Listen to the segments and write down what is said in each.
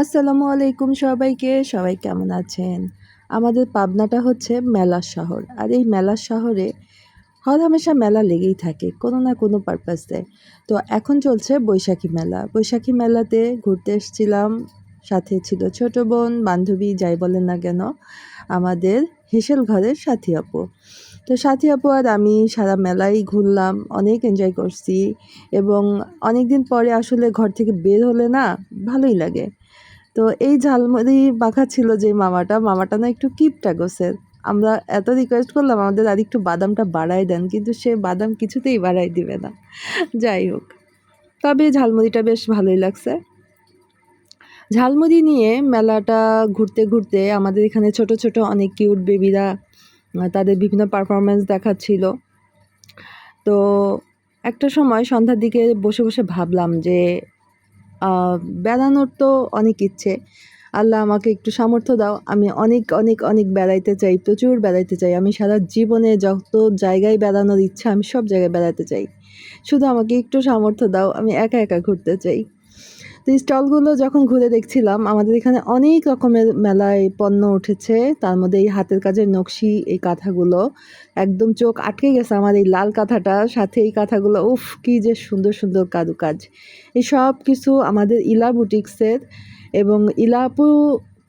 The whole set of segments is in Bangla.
আসসালামু আলাইকুম সবাইকে। সবাই কেমন আছেন? আমাদের পাবনাটা হচ্ছে মেলার শহর। আর এই মেলার শহরে হরহামেশা মেলা লেগেই থাকে কোনো না কোনো পারপাসে। তো এখন চলছে বৈশাখী মেলা। বৈশাখী মেলাতে ঘুরতে এসেছিলাম। সাথে ছিল ছোট বোন, বান্ধবী যাই বলেন না কেন, আমাদের হেসেল ঘরের সাথী আপু। তো সাথী আপু আর আমি সারা মেলাই ঘুরলাম, অনেক এনজয় করছি এবং অনেক দিন পরে আসলে ঘর থেকে বের হলে না ভালোই লাগে। তো এই ঝালমুড়ি মাখা ছিল যে মামাটা না একটু কিপটা গোছের। আমরা এত রিকোয়েস্ট করলাম আমাদের আরেকটু বাদামটা বাড়ায় দেন, কিন্তু সে বাদাম কিছুতেই বাড়ায় দিবে না। যাই হোক, তবে ঝালমুড়িটা বেশ ভালোই লাগছে। ঝালমুড়ি নিয়ে মেলাটা ঘুরতে ঘুরতে আমাদের এখানে ছোট ছোট অনেক কিউট বেবিরা তাদের বিভিন্ন পারফরমেন্স দেখাচ্ছিল। তো একটা সময় সন্ধ্যার দিকে বসে বসে ভাবলাম যে বেড়ানোর তো অনেক ইচ্ছে, আল্লাহ আমাকে একটু সামর্থ্য দাও, আমি অনেক অনেক অনেক বেড়াইতে চাই, প্রচুর বেড়াইতে চাই। আমি সারা জীবনে যত জায়গায় বেড়ানোর ইচ্ছা আমি সব জায়গায় বেড়াতে চাই, শুধু আমাকে একটু সামর্থ্য দাও, আমি একা একা ঘুরতে চাই। তো স্টলগুলো যখন ঘুরে দেখছিলাম, আমাদের এখানে অনেক রকমের মেলায় পণ্য উঠেছে। তার মধ্যে এই হাতের কাজের নকশি, এই কাঁথাগুলো একদম চোখ আটকে গেছে আমার এই লাল কাঁথাটা, সাথে এই কাঁথাগুলো, উফ কি যে সুন্দর সুন্দর কারুকাজ। এই সব কিছু আমাদের ইলা বুটিক্সের। এবং ইলা আপু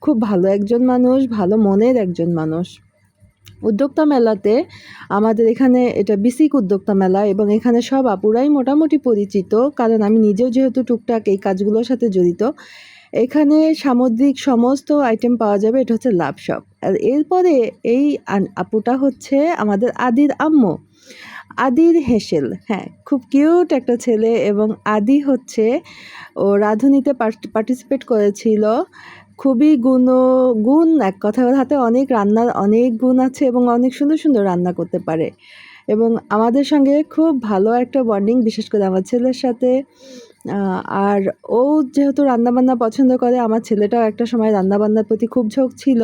খুব ভালো একজন মানুষ, ভালো মনের একজন মানুষ। উদ্যোক্তা মেলাতে আমাদের এখানে এটা বিসিক উদ্যোক্তা মেলা এবং এখানে সব আপুরাই মোটামুটি পরিচিত, কারণ আমি নিজেও যেহেতু টুকটাক এই কাজগুলোর সাথে জড়িত। এখানে সামুদ্রিক সমস্ত আইটেম পাওয়া যাবে, এটা হচ্ছে লাভ শপ। আর এরপরে এই আপুটা হচ্ছে আমাদের আদির আম্মু, আদির হেসেল। হ্যাঁ, খুব কিউট একটা ছেলে। এবং আদি হচ্ছে ও রাঁধুনিতে পার্টিসিপেট করেছিল। খুবই গুণ, এক কথায় ওর হাতে অনেক রান্নার অনেক গুণ আছে এবং অনেক সুন্দর সুন্দর রান্না করতে পারে। এবং আমাদের সঙ্গে খুব ভালো একটা বন্ডিং, বিশেষ করে আমার ছেলের সাথে। আর ও যেহেতু রান্নাবান্না পছন্দ করে, আমার ছেলেটাও একটা সময় রান্নাবান্নার প্রতি খুব ঝোঁক ছিল।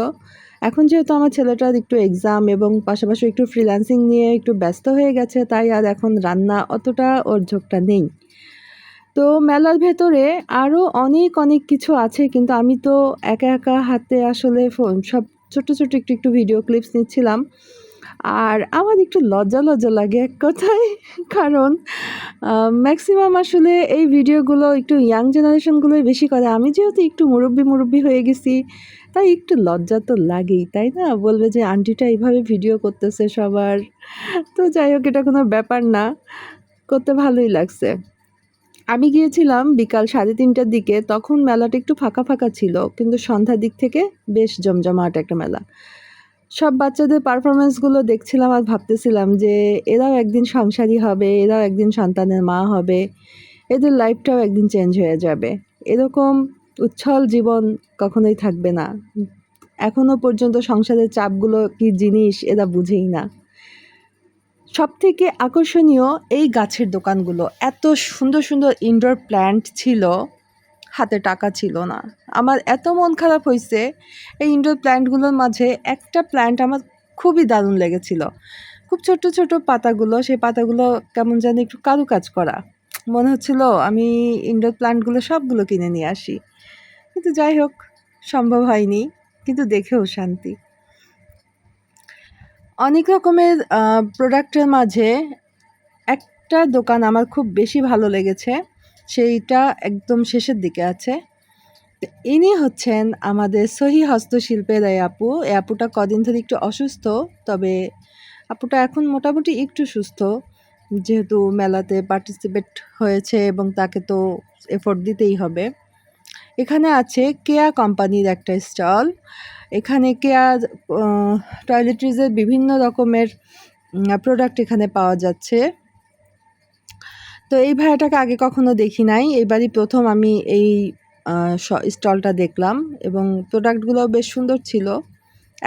এখন যেহেতু আমার ছেলেটার একটু এক্সাম এবং পাশাপাশি একটু ফ্রিল্যান্সিং নিয়ে একটু ব্যস্ত হয়ে গেছে, তাই আর এখন রান্না অতটা ওর ঝোঁকটা নেই। তো মেলার ভেতরে আরও অনেক অনেক কিছু আছে, কিন্তু আমি তো একা একা হাতে আসলে সব ছোট ছোট একটু একটু ভিডিও ক্লিপস নিচ্ছিলাম। আর আমার একটু লজ্জা লজ্জা লাগে এক কথায়, কারণ ম্যাক্সিমাম আসলে এই ভিডিওগুলো একটু ইয়াং জেনারেশনগুলোই বেশি করে। আমি যেহেতু একটু মুরব্বি হয়ে গেছি, তাই একটু লজ্জা তো লাগেই, তাই না? বলবে যে আন্টিটা এইভাবে ভিডিও করতেছে সবার। তো যাই হোক, এটা কোনো ব্যাপার না, করতে ভালোই লাগছে। আমি গিয়েছিলাম বিকাল 3:30টার দিকে, তখন মেলাটা একটু ফাঁকা ফাঁকা ছিল, কিন্তু সন্ধ্যার দিক থেকে বেশ জমজমাট একটা মেলা। সব বাচ্চাদের পারফরমেন্সগুলো দেখছিলাম আর ভাবতেছিলাম যে এরাও একদিন সংসারী হবে, এরাও একদিন সন্তানের মা হবে, এদের লাইফটাও একদিন চেঞ্জ হয়ে যাবে। এরকম উচ্ছল জীবন কখনোই থাকবে না। এখনো পর্যন্ত সংসারের চাপগুলো কি জিনিস এরা বুঝেই না। সবথেকে আকর্ষণীয় এই গাছের দোকানগুলো, এত সুন্দর সুন্দর ইনডোর প্ল্যান্ট ছিল, হাতে টাকা ছিল না। আমার এত মন খারাপ হয়েছে, এই ইনডোর প্ল্যান্টগুলোর মাঝে একটা প্ল্যান্ট আমার খুবই দারুণ লেগেছিল। খুব ছোট ছোট পাতাগুলো, সেই পাতাগুলো কেমন জানি একটু কারুকাজ করা। মনে হচ্ছিল আমি ইনডোর প্ল্যান্টগুলো সবগুলো কিনে নিয়ে আসি, কিন্তু যাই হোক, সম্ভব হয়নি, কিন্তু দেখেও শান্তি। অনেক রকমের প্রোডাক্টের মাঝে একটা দোকান আমার খুব বেশি ভালো লেগেছে, সেইটা একদম শেষের দিকে আছে। ইনি হচ্ছেন আমাদের সহি হস্তশিল্পের এই আপু। এই আপুটা কদিন ধরে একটু অসুস্থ, তবে আপুটা এখন মোটামুটি একটু সুস্থ, যেহেতু মেলাতে পার্টিসিপেট হয়েছে এবং তাকে তো এফোর্ট দিতেই হবে। এখানে আছে কেয়া কোম্পানির একটা স্টল। এখানে কেয়া টয়লেট্রিজের বিভিন্ন রকমের প্রোডাক্ট এখানে পাওয়া যাচ্ছে। তো এই ভাইয়াটাকে আগে কখনো দেখি নাই, এইবারই প্রথম আমি এই স্টলটা দেখলাম এবং প্রোডাক্টগুলোও বেশ সুন্দর ছিল।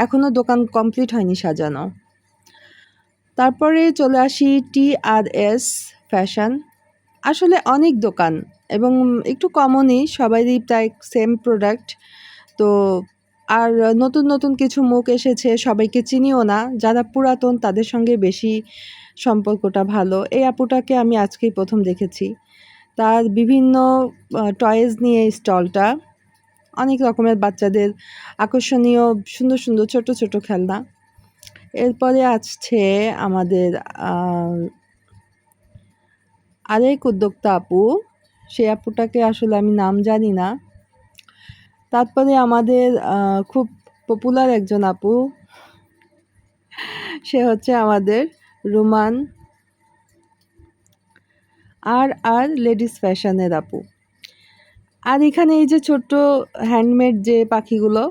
এখনও দোকান কমপ্লিট হয়নি সাজানো। তারপরে চলে আসি TRS ফ্যাশন। আসলে অনেক দোকান এবং একটু কমনই, সবারই প্রায় সেম প্রোডাক্ট। তো আর নতুন নতুন কিছু মুখ এসেছে, সবাইকে চিনিও না, যারা পুরাতন তাদের সঙ্গে বেশি সম্পর্কটা ভালো। এই আপুটাকে আমি আজকেই প্রথম দেখেছি। তার বিভিন্ন টয়েস নিয়ে স্টলটা। অনেক রকমের বাচ্চাদের আকর্ষণীয় সুন্দর সুন্দর ছোট ছোট খেলনা। এরপরে আসছে আমাদের আরেক উদ্যোক্তা আপু, সেই আপুটাকে আসলে আমি নাম জানি না। তারপরে আমাদের খুব পপুলার একজন আপু, সে হচ্ছে আমাদের রুমান আর লেডিস ফ্যাশনের আপু। আর এখানে এই যে ছোট্ট হ্যান্ডমেড যে পাখিগুলো,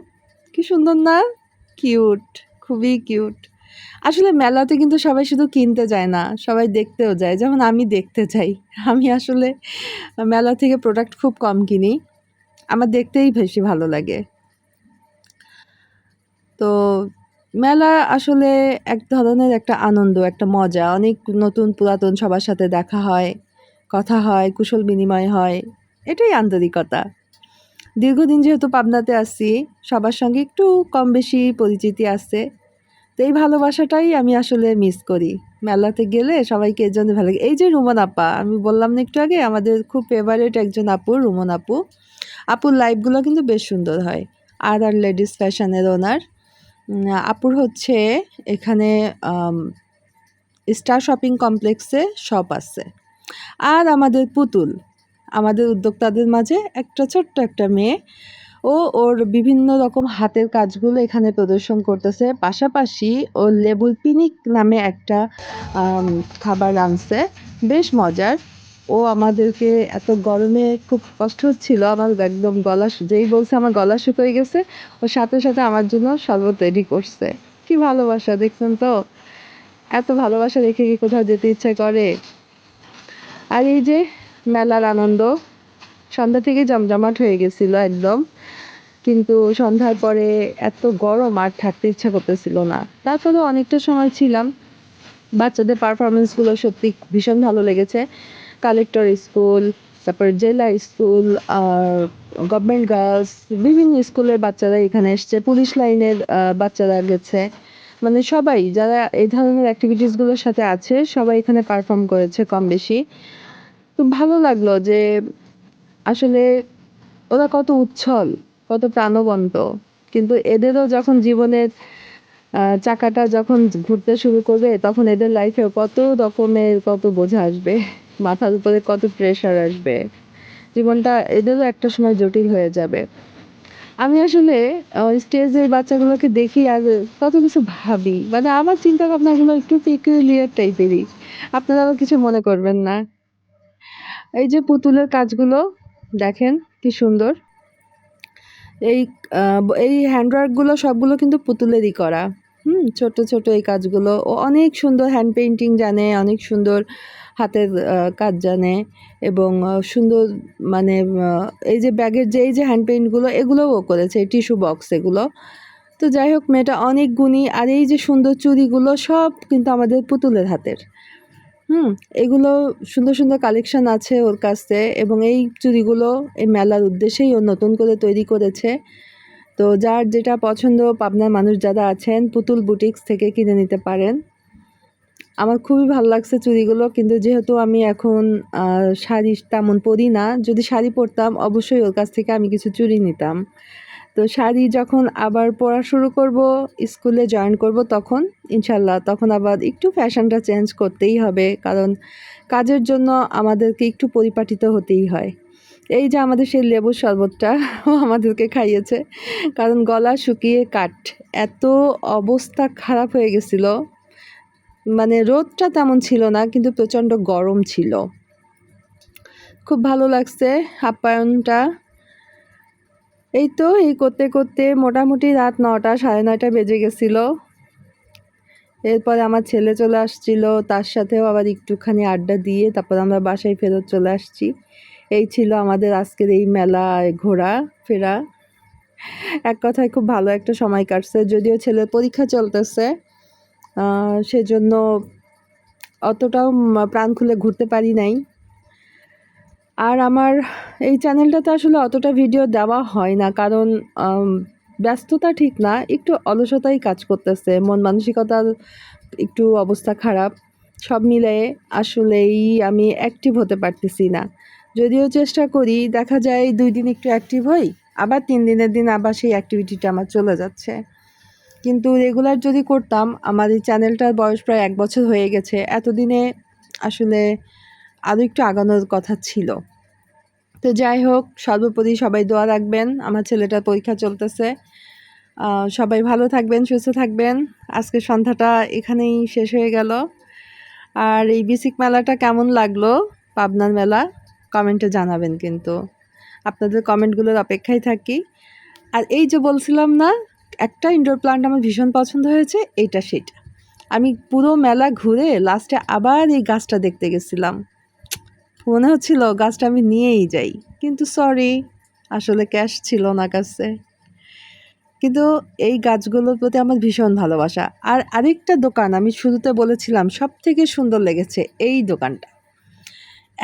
কি সুন্দর না? কিউট, খুবই কিউট। আসলে মেলাতে কিন্তু সবাই শুধু কিনতে যায় না, সবাই দেখতেও যায়। যেমন আমি দেখতে যাই। আমি আসলে মেলা থেকে প্রোডাক্ট খুব কম কিনি। আমার দেখতেই বেশি ভালো লাগে। তো মেলা আসলে এক ধরনের একটা আনন্দ, একটা মজা। অনেক নতুন পুরাতন সবার সাথে দেখা হয়, কথা হয়, কুশল বিনিময় হয়। এটাই আন্তরিকতা। দীর্ঘদিন যেহেতু পাবনাতে আছি, সবার সঙ্গে একটু কম বেশি পরিচিতি আছে। তো এই ভালোবাসাটাই আমি আসলে মিস করি। মেলাতে গেলে সবাইকে এর জন্য ভালো লাগে। এই যে রুমন আপা, আমি বললাম না একটু আগে আমাদের খুব ফেভারিট একজন আপু রুমন আপু। আপুর লাইভগুলো কিন্তু বেশ সুন্দর হয়। আর লেডিস ফ্যাশনের ওনার। আপুর হচ্ছে এখানে স্টার শপিং কমপ্লেক্সে শপ আছে। আর আমাদের পুতুল, আমাদের উদ্যোক্তাদের মাঝে একটা ছোট্ট একটা মেয়ে, ওর বিভিন্ন রকম হাতের কাজগুলো এখানে প্রদর্শন করতেছে। পাশাপাশি ওর লেবুল পিনিক নামে একটা খাবার আনছে, বেশ মজার। ও আমাদেরকে এত গরমে খুব কষ্ট হচ্ছিল, আমার একদম গলা যেই বলছে আমার গলা শুকিয়ে গেছে, ওর সাথে সাথে আমার জন্য শরবত রেডি করছে। কি ভালোবাসা দেখছেন তো, এত ভালোবাসা রেখে কি কোথাও যেতে ইচ্ছে করে। আর এই যে মেলার আনন্দ সন্ধ্যা থেকে জমজমাট হয়ে গেছিল একদম, কিন্তু সন্ধ্যার পরে এত গরম আর থাকতে ইচ্ছা করতেছিল না। তারপরেও অনেকটা সময় ছিলাম। বাচ্চাদের পারফরমেন্সগুলো সত্যি ভীষণ ভালো লেগেছে। কালেক্টর স্কুল, তারপর জেলা স্কুল, আর গভর্নমেন্ট গার্লস, বিভিন্ন স্কুলের বাচ্চারা এখানে এসছে, পুলিশ লাইনের বাচ্চারা গেছে। মানে সবাই যারা এই ধরনের অ্যাক্টিভিটিসগুলোর সাথে আছে সবাই এখানে পারফর্ম করেছে কম বেশি। তো ভালো লাগলো যে আসলে ওরা কত উচ্ছল, কত প্রাণবন্ত। কিন্তু এদেরও যখন জীবনের চাকাটা যখন ঘুরতে শুরু করবে, তখন এদের লাইফে কত রকমের কত বোঝা আসবে, মাথার উপরে কত প্রেশার আসবে। জীবনটা এদেরও একটা সময় জটিল হয়ে যাবে। আমি আসলে স্টেজের বাচ্চাগুলোকে দেখি আর কত কিছু ভাবি। মানে আমার চিন্তা ভাবনাগুলো একটু পেকুলিয়ার টাইপেরই। আপনারাও কিছু মনে করবেন না। এই যে পুতুলের কাজগুলো দেখেন কি সুন্দর। এই এই হ্যান্ডওয়ার্কগুলো সবগুলো কিন্তু পুতুলেরই করা। ছোট ছোট এই কাজগুলো ও অনেক সুন্দর হ্যান্ড পেইন্টিং জানে, অনেক সুন্দর হাতের কাজ জানে, এবং সুন্দর মানে এই যে ব্যাগের যে এই যে হ্যান্ড পেইন্টগুলো এগুলোও ও করেছে, টিস্যু বক্স এগুলো। তো যাই হোক, মেয়েটা অনেক গুণী। আর এই যে সুন্দর চুড়িগুলো সব কিন্তু আমাদের পুতুলের হাতের। এগুলো সুন্দর সুন্দর কালেকশন আছে ওর কাছে, এবং এই চুড়িগুলো এই মেলার উদ্দেশ্যেই ও নতুন করে তৈরি করেছে। তো যার যেটা পছন্দ, পাবনার মানুষ যারা আছেন পুতুল বুটিক্স থেকে কিনে নিতে পারেন। আমার খুবই ভালো লাগছে চুড়িগুলো, কিন্তু যেহেতু আমি এখন শাড়ি তেমন পরি না, যদি শাড়ি পরতাম অবশ্যই ওর কাছ থেকে আমি কিছু চুড়ি নিতাম। তো শাড়ি যখন আবার পরা শুরু করব, স্কুলে জয়েন করব, তখন ইনশাল্লাহ তখন আবার একটু ফ্যাশনটা চেঞ্জ করতেই হবে, কারণ কাজের জন্য আমাদেরকে একটু পরিপাটিত হতেই হয়। এই যে আমাদের সেই লেবুর শরবতটা ও আমাদেরকে খাইয়েছে, কারণ গলা শুকিয়ে কাঠ, এত অবস্থা খারাপ হয়ে গেছিল। মানে রোদটা তেমন ছিল না, কিন্তু প্রচণ্ড গরম ছিল। খুব ভালো লাগছে আপ্যায়নটা। এই তো এই করতে করতে মোটামুটি রাত 9টা 9:30 বেজে গেছিল। এরপরে আমার ছেলে চলে আসছিল, তার সাথেও আবার একটুখানি আড্ডা দিয়ে তারপর আমরা বাসায় ফেরত চলে আসছি। এই ছিল আমাদের আজকের এই মেলায় ঘোরা ফেরা। এক কথায় খুব ভালো একটা সময় কাটছে, যদিও ছেলের পরীক্ষা চলতেছে, সেজন্য অতটাও প্রাণ খুলে ঘুরতে পারি নাই। আর আমার এই চ্যানেলটাতে আসলে অতটা ভিডিও দেওয়া হয় না, কারণ ব্যস্ততা ঠিক না, একটু অলসতাই কাজ করতেছে, মন মানসিকতার একটু অবস্থা খারাপ। সব মিলিয়ে আসলেই আমি অ্যাক্টিভ হতে পারতেছি না। যদিও চেষ্টা করি, দেখা যায় 2 দিন একটু অ্যাক্টিভ হই, আবার 3 দিনের দিন আবার সেই অ্যাক্টিভিটিটা আমার চলে যাচ্ছে। কিন্তু রেগুলার যদি করতাম, আমার এই চ্যানেলটার বয়স প্রায় 1 বছর হয়ে গেছে। এতদিনে আসলে আরও একটু আগানোর কথা ছিল। তো যাই হোক, সর্বোপরি সবাই দোয়া রাখবেন। আমার ছেলেটার পরীক্ষা চলতেছে। সবাই ভালো থাকবেন, সুস্থ থাকবেন। আজকের সন্ধ্যাটা এখানেই শেষ হয়ে গেল। আর এই বিসিক মেলাটা কেমন লাগলো, পাবনার মেলা, কমেন্টে জানাবেন কিন্তু। আপনাদের কমেন্টগুলোর অপেক্ষায় থাকি। আর এই যে বলছিলাম না, একটা ইনডোর প্লান্ট আমার ভীষণ পছন্দ হয়েছে, এইটা সেটা। আমি পুরো মেলা ঘুরে লাস্টে আবার এই গাছটা দেখতে গেছিলাম। মনে হচ্ছিল গাছটা আমি নিয়েই যাই, কিন্তু সরি, আসলে ক্যাশ ছিল না কাছে। কিন্তু এই গাছগুলোর প্রতি আমার ভীষণ ভালোবাসা। আর আরেকটা দোকান আমি শুরুতে বলেছিলাম সবথেকে সুন্দর লেগেছে, এই দোকানটা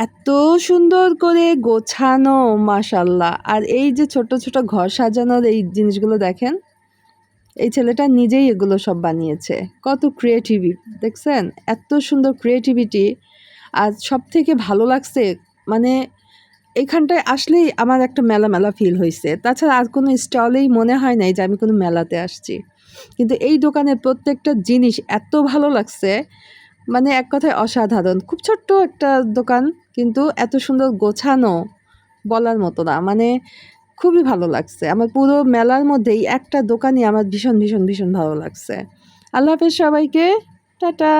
এত সুন্দর করে গোছানো, মাশাল্লাহ। আর এই যে ছোট ছোট ঘর সাজানোর এই জিনিসগুলো দেখেন, এই ছেলেটা নিজেই এগুলো সব বানিয়েছে। কত ক্রিয়েটিভ দেখছেন, এত সুন্দর ক্রিয়েটিভিটি। আর সব থেকে ভালো লাগছে, মানে এখানটায় আসলেই আমার একটা মেলা মেলা ফিল হয়েছে। তাছাড়া আর কোনো স্টলেই মনে হয় নাই যে আমি কোনো মেলাতে আসছি। কিন্তু এই দোকানের প্রত্যেকটা জিনিস এত ভালো লাগছে, মানে এক কথায় অসাধারণ। খুব ছোট্ট একটা দোকান, কিন্তু এত সুন্দর গোছানো, বলার মতো না। মানে খুবই ভালো লাগছে। আমার পুরো মেলার মধ্যেই একটা দোকানই আমার ভীষণ ভীষণ ভীষণ ভালো লাগছে। আল্লাহ হাফেজ সবাইকে, টাটা।